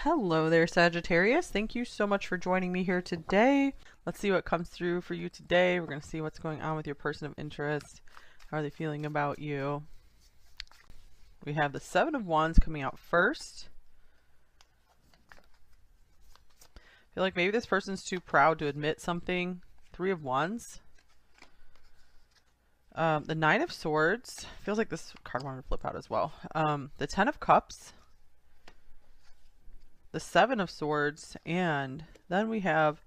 Hello there, Sagittarius. Thank you so much for joining me here today. Let's see what comes through for you today. We're going to see what's going on with your person of interest. How are they feeling about you? We have the Seven of Wands coming out first. I feel like maybe this person's too proud to admit something. Three of Wands. The Nine of Swords. Feels like this card wanted to flip out as well. The Ten of Cups. The Seven of Swords, and then we have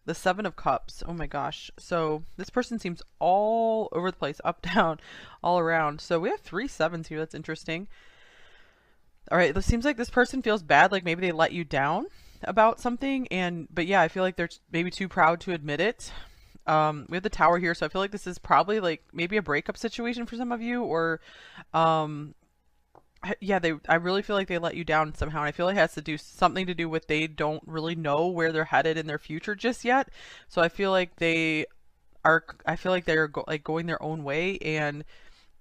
the Seven of Cups. Oh my gosh. So this person seems all over the place, up, down, all around. So we have three sevens here. That's interesting. All right. It seems like this person feels bad. Like maybe they let you down about something. But yeah, I feel like they're maybe too proud to admit it. We have the Tower here. So I feel like this is probably like maybe a breakup situation for some of you, or, yeah, I really feel like they let you down somehow, and I feel like it has to do something to do with they don't really know where they're headed in their future just yet. So I feel like they're like going their own way, and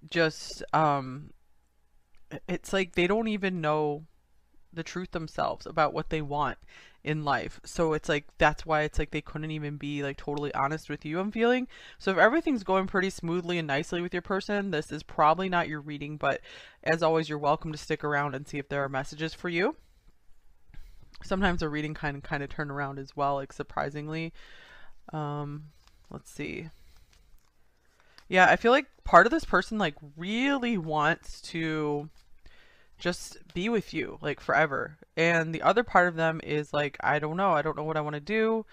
just it's like they don't even know the truth themselves about what they want in life. So it's like that's why it's like they couldn't even be like totally honest with you, I'm feeling. So if everything's going pretty smoothly and nicely with your person, this is probably not your reading, but as always, you're welcome to stick around and see if there are messages for you. Sometimes a reading kind of turn around as well, like surprisingly. Let's see. Yeah, I feel like part of this person like really wants to just be with you like forever, and the other part of them is like, I don't know what I want to do.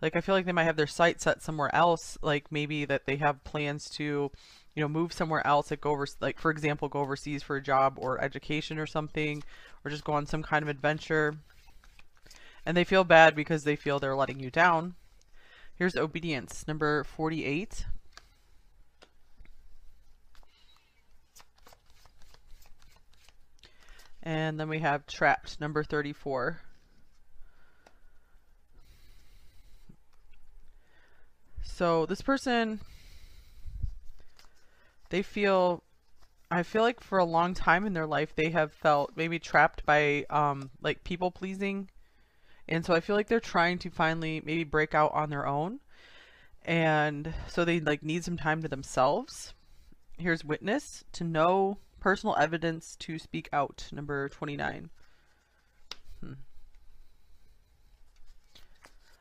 Like I feel like they might have their sight set somewhere else, like maybe that they have plans to, you know, move somewhere else, like go over, like for example go overseas for a job or education or something, or just go on some kind of adventure, and they feel bad because they feel they're letting you down. Here's Obedience, number 48. And then we have Trapped, number 34. So this person, I feel like for a long time in their life, they have felt maybe trapped by like people pleasing. And so I feel like they're trying to finally maybe break out on their own. And so they like need some time to themselves. Here's Witness, to know personal evidence to speak out, number 29.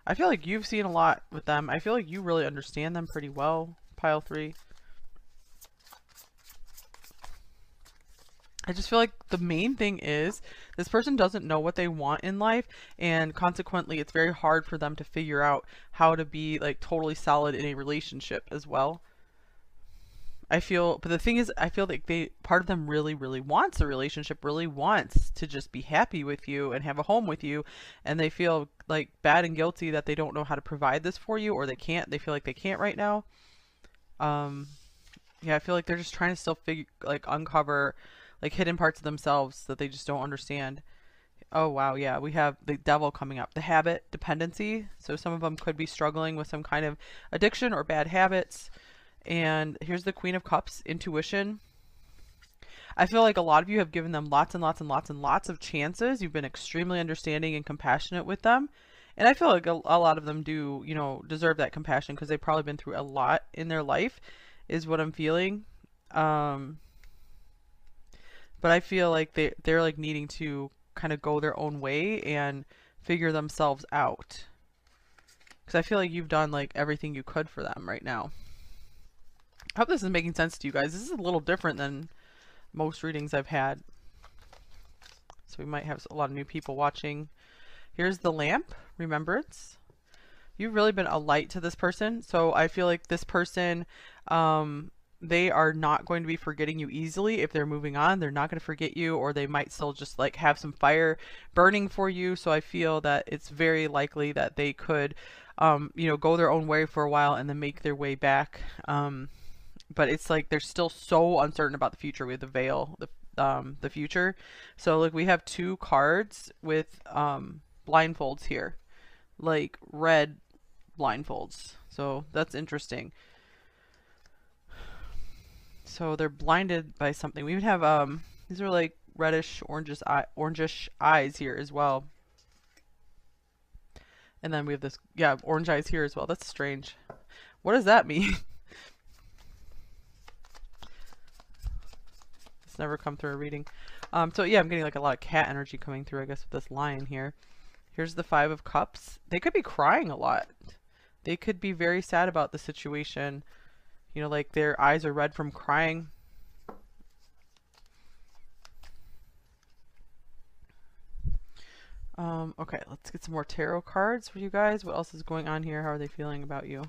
I feel like you've seen a lot with them. I feel like you really understand them pretty well, pile 3. I just feel like the main thing is this person doesn't know what they want in life, and consequently it's very hard for them to figure out how to be like totally solid in a relationship as well. But the thing is, I feel like part of them really, really wants a relationship, really wants to just be happy with you and have a home with you. And they feel like bad and guilty that they don't know how to provide this for you, or they feel like they can't right now. Yeah, I feel like they're just trying to still uncover like hidden parts of themselves that they just don't understand. Oh, wow. Yeah, we have the Devil coming up, the habit dependency. So some of them could be struggling with some kind of addiction or bad habits. And here's the Queen of Cups, intuition. I feel like a lot of you have given them lots and lots and lots and lots of chances. You've been extremely understanding and compassionate with them. And I feel like a lot of them do, you know, deserve that compassion because they've probably been through a lot in their life, is what I'm feeling. But I feel like they're like needing to kind of go their own way and figure themselves out. Because I feel like you've done like everything you could for them right now. I hope this is making sense to you guys. This is a little different than most readings I've had. So we might have a lot of new people watching. Here's the Lamp, remembrance. You've really been a light to this person. So I feel like this person, they are not going to be forgetting you easily. If they're moving on, they're not going to forget you, or they might still just like have some fire burning for you. So I feel that it's very likely that they could, you know, go their own way for a while and then make their way back. But it's like they're still so uncertain about the future. We have the Veil, the future. So like we have 2 cards with blindfolds here, like red blindfolds. So that's interesting. So they're blinded by something. We would have these are like reddish orangish eyes here as well. And then we have this, yeah, orange eyes here as well. That's strange. What does that mean? It's never come through a reading. So yeah, I'm getting like a lot of cat energy coming through, I guess, with this lion here. Here's the Five of Cups. They could be crying a lot. They could be very sad about the situation. You know, like their eyes are red from crying. Okay, let's get some more tarot cards for you guys. What else is going on here? How are they feeling about you?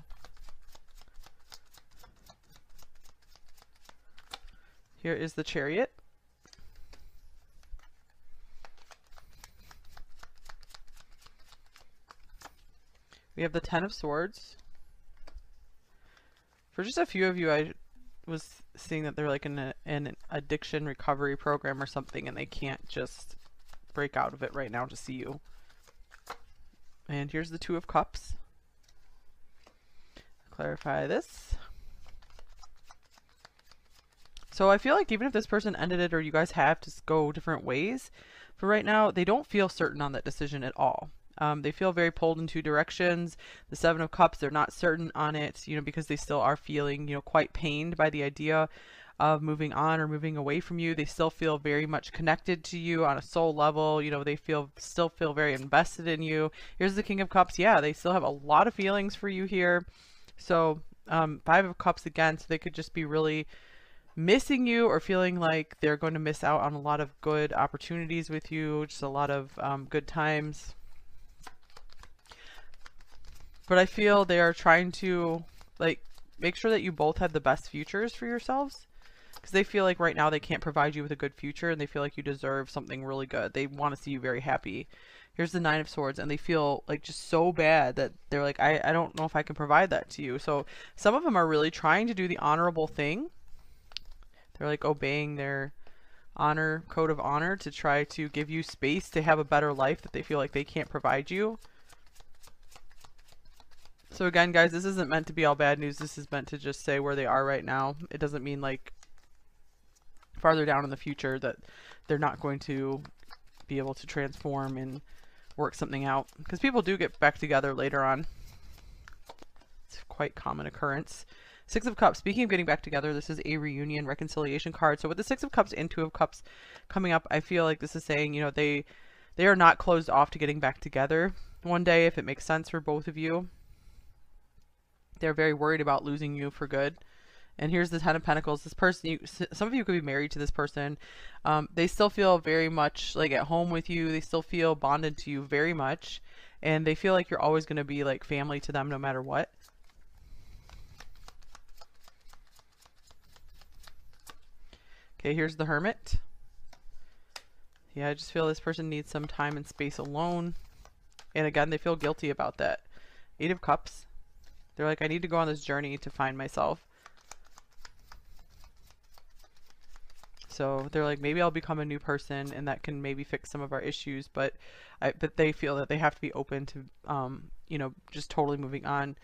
Here is the Chariot. We have the Ten of Swords. For just a few of you, I was seeing that they're like in an addiction recovery program or something, and they can't just break out of it right now to see you. And here's the Two of Cups. Clarify this. So I feel like even if this person ended it or you guys have to go different ways, for right now, they don't feel certain on that decision at all. They feel very pulled in two directions. The Seven of Cups, they're not certain on it, you know, because they still are feeling, you know, quite pained by the idea of moving on or moving away from you. They still feel very much connected to you on a soul level. You know, they still feel very invested in you. Here's the King of Cups. Yeah, they still have a lot of feelings for you here. So Five of Cups again, so they could just be really missing you or feeling like they're going to miss out on a lot of good opportunities with you, just a lot of good times. But I feel they are trying to like make sure that you both have the best futures for yourselves, because they feel like right now they can't provide you with a good future, and they feel like you deserve something really good. They want to see you very happy. Here's the Nine of Swords, and they feel like just so bad that they're like, I don't know if I can provide that to you. So some of them are really trying to do the honorable thing. They're like obeying their code of honor to try to give you space to have a better life that they feel like they can't provide you. So again, guys, this isn't meant to be all bad news. This is meant to just say where they are right now. It doesn't mean like farther down in the future that they're not going to be able to transform and work something out, because people do get back together later on. It's a quite common occurrence. Six of Cups. Speaking of getting back together, this is a reunion reconciliation card. So with the Six of Cups and Two of Cups coming up, I feel like this is saying, you know, they are not closed off to getting back together one day if it makes sense for both of you. They're very worried about losing you for good. And here's the Ten of Pentacles. This person, some of you could be married to this person. They still feel very much like at home with you. They still feel bonded to you very much. And they feel like you're always going to be like family to them no matter what. Okay, here's the Hermit. Yeah, I just feel this person needs some time and space alone. And again, they feel guilty about that. Eight of Cups. They're like, I need to go on this journey to find myself. So they're like, maybe I'll become a new person and that can maybe fix some of our issues. But they feel that they have to be open to, you know, just totally moving on.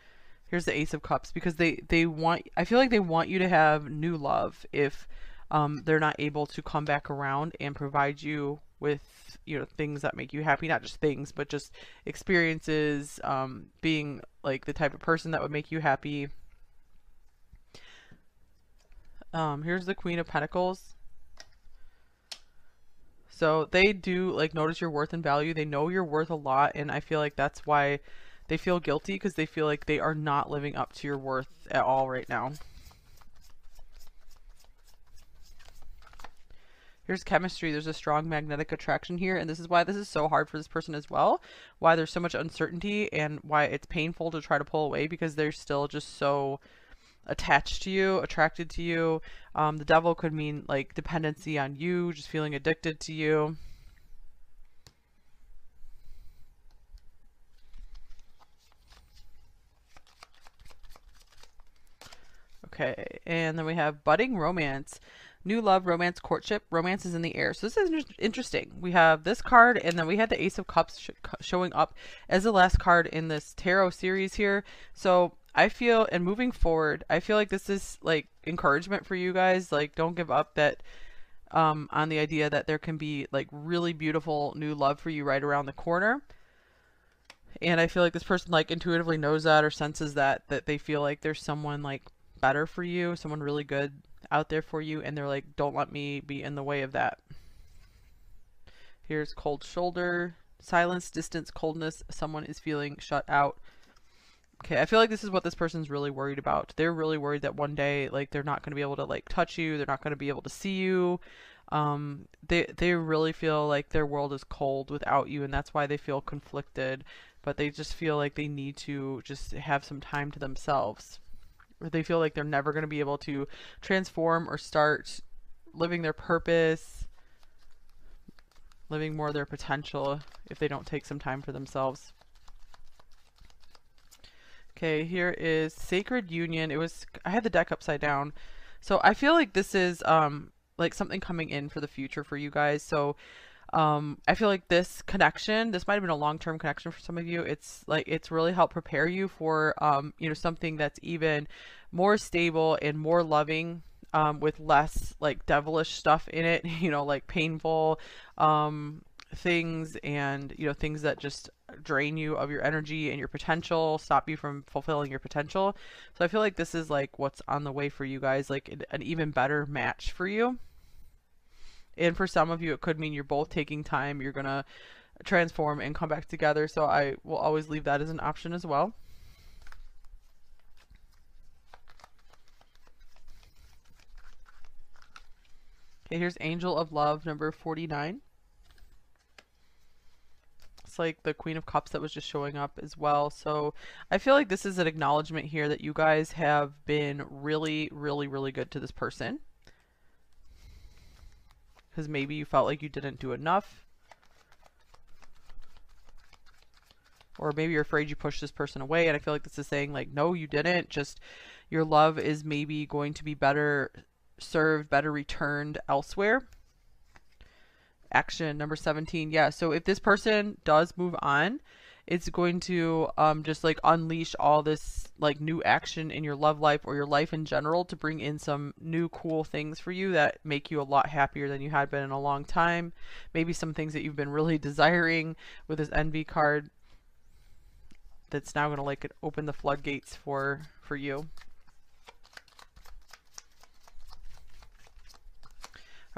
Here's the Ace of Cups, because they want, I feel like they want you to have new love if they're not able to come back around and provide you with, you know, things that make you happy. Not just things, but just experiences, being like the type of person that would make you happy. Here's the Queen of Pentacles. So they do like notice your worth and value. They know you're worth a lot, and I feel like that's why they feel guilty, because they feel like they are not living up to your worth at all right now. Here's chemistry. There's a strong magnetic attraction here, and this is why this is so hard for this person as well. Why there's so much uncertainty and why it's painful to try to pull away, because they're still just so attached to you, attracted to you. The Devil could mean like dependency on you, just feeling addicted to you. Okay, and then we have budding romance. New love, romance, courtship. Romance is in the air. So this is interesting. We have this card, and then we had the Ace of Cups showing up as the last card in this tarot series here. So I feel, and moving forward, I feel like this is like encouragement for you guys. Like, don't give up that on the idea that there can be like really beautiful new love for you right around the corner. And I feel like this person like intuitively knows that or senses that they feel like there's someone like better for you, someone really good out there for you, and they're like, don't let me be in the way of that. Here's cold shoulder, silence, distance, coldness. Someone is feeling shut out. Okay, I feel like this is what this person's really worried about. They're really worried that one day, like, they're not going to be able to like touch you. They're not going to be able to see you. They really feel like their world is cold without you, and that's why they feel conflicted. But they just feel like they need to just have some time to themselves. Or they feel like they're never going to be able to transform or start living their purpose, living more of their potential if they don't take some time for themselves. Okay, here is Sacred Union. I had the deck upside down. So I feel like this is like something coming in for the future for you guys. So I feel like this connection, this might have been a long-term connection for some of you. It's like it's really helped prepare you for you know, something that's even more stable and more loving, with less like devilish stuff in it, you know, like painful things, and you know, things that just drain you of your energy and your potential, stop you from fulfilling your potential. So I feel like this is like what's on the way for you guys, like an even better match for you. And for some of you, it could mean you're both taking time, you're gonna transform and come back together. So I will always leave that as an option as well. Okay, here's Angel of Love, number 49. It's like the Queen of Cups that was just showing up as well. So I feel like this is an acknowledgement here that you guys have been really, really, really good to this person. Because maybe you felt like you didn't do enough. Or maybe you're afraid you pushed this person away. And I feel like this is saying like, no, you didn't. Just your love is maybe going to be better served, better returned elsewhere. Action number 17. Yeah, so if this person does move on, it's going to just like unleash all this like new action in your love life or your life in general to bring in some new cool things for you that make you a lot happier than you had been in a long time. Maybe some things that you've been really desiring with this envy card that's now going to like open the floodgates for you.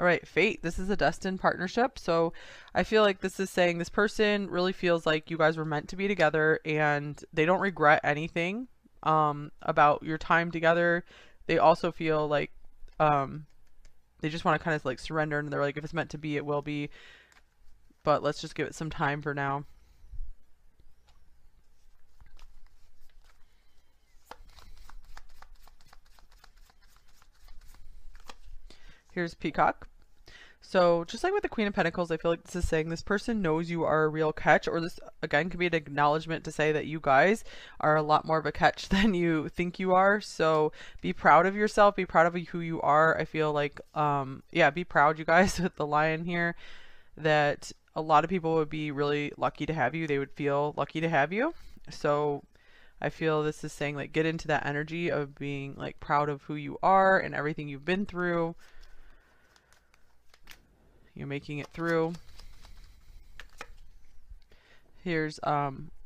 All right, fate. This is a destined partnership. So I feel like this is saying this person really feels like you guys were meant to be together and they don't regret anything about your time together. They also feel like they just want to kind of like surrender, and they're like, if it's meant to be, it will be. But let's just give it some time for now. Here's Peacock. So just like with the Queen of Pentacles, I feel like this is saying this person knows you are a real catch, or this again could be an acknowledgement to say that you guys are a lot more of a catch than you think you are. So be proud of yourself, be proud of who you are. I feel like, yeah, be proud, you guys, with the lion here, that a lot of people would be really lucky to have you. They would feel lucky to have you. So I feel this is saying like get into that energy of being like proud of who you are and everything you've been through. You're making it through. Here's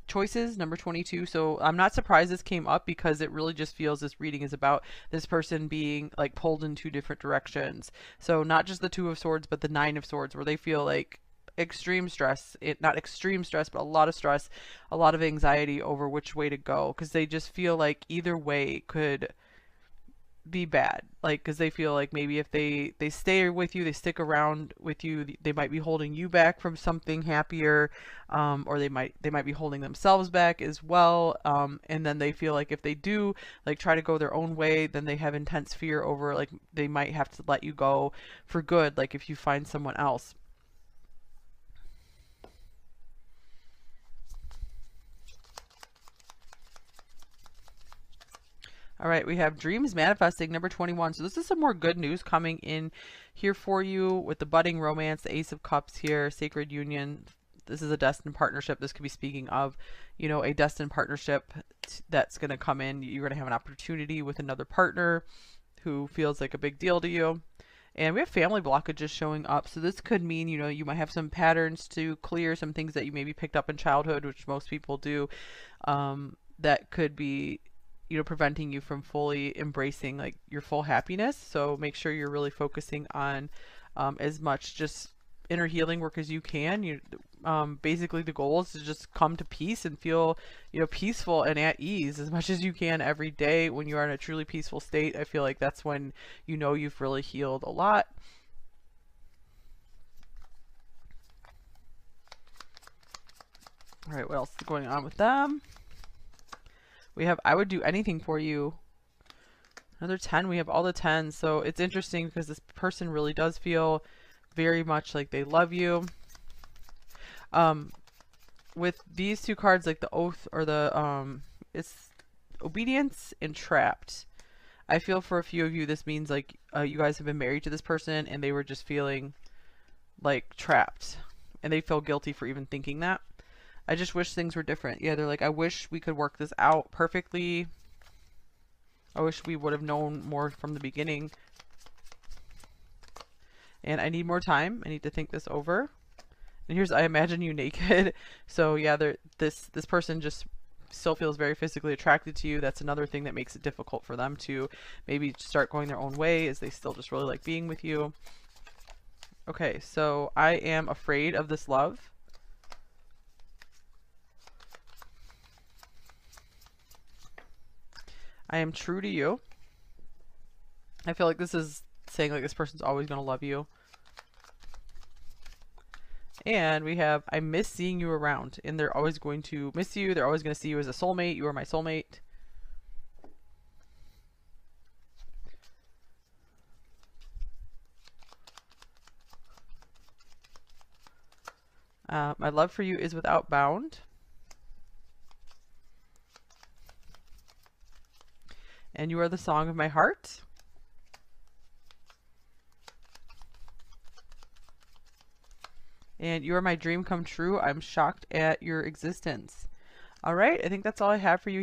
choices, number 22. So I'm not surprised this came up because it really just feels this reading is about this person being like pulled in two different directions. So not just the Two of Swords, but the Nine of Swords, where they feel like extreme stress, not extreme stress, but a lot of stress, a lot of anxiety over which way to go, because they just feel like either way could be bad, like because they feel like maybe if they stay with you, they stick around with you, they might be holding you back from something happier, or they might be holding themselves back as well, and then they feel like if they do like try to go their own way, then they have intense fear over like they might have to let you go for good, like if you find someone else. All right, we have dreams manifesting, number 21. So this is some more good news coming in here for you with the budding romance, the Ace of Cups here, sacred union. This is a destined partnership. This could be speaking of, you know, a destined partnership that's going to come in. You're going to have an opportunity with another partner who feels like a big deal to you. And we have family blockages showing up. So this could mean, you know, you might have some patterns to clear, some things that you maybe picked up in childhood, which most people do, that could be, you know, preventing you from fully embracing like your full happiness. So make sure you're really focusing on as much just inner healing work as you can. You basically the goal is to just come to peace and feel, you know, peaceful and at ease as much as you can every day. When you are in a truly peaceful state, I feel like that's when you know you've really healed a lot. All right, what else is going on with them? We have I would do anything for you. Another 10. We have all the 10s. So it's interesting because this person really does feel very much like they love you. With these two cards, like the oath or the it's obedience and trapped. I feel for a few of you this means like you guys have been married to this person and they were just feeling like trapped and they feel guilty for even thinking that. I just wish things were different. Yeah, they're like, I wish we could work this out perfectly. I wish we would have known more from the beginning. And I need more time. I need to think this over. And here's I imagine you naked. So yeah, this person just still feels very physically attracted to you. That's another thing that makes it difficult for them to maybe start going their own way, is they still just really like being with you. Okay, so I am afraid of this love. I am true to you. I feel like this is saying like this person's always going to love you. And we have, I miss seeing you around. And they're always going to miss you. They're always going to see you as a soulmate. You are my soulmate. My love for you is without bound. And you are the song of my heart. And you are my dream come true. I'm shocked at your existence. All right, I think that's all I have for you.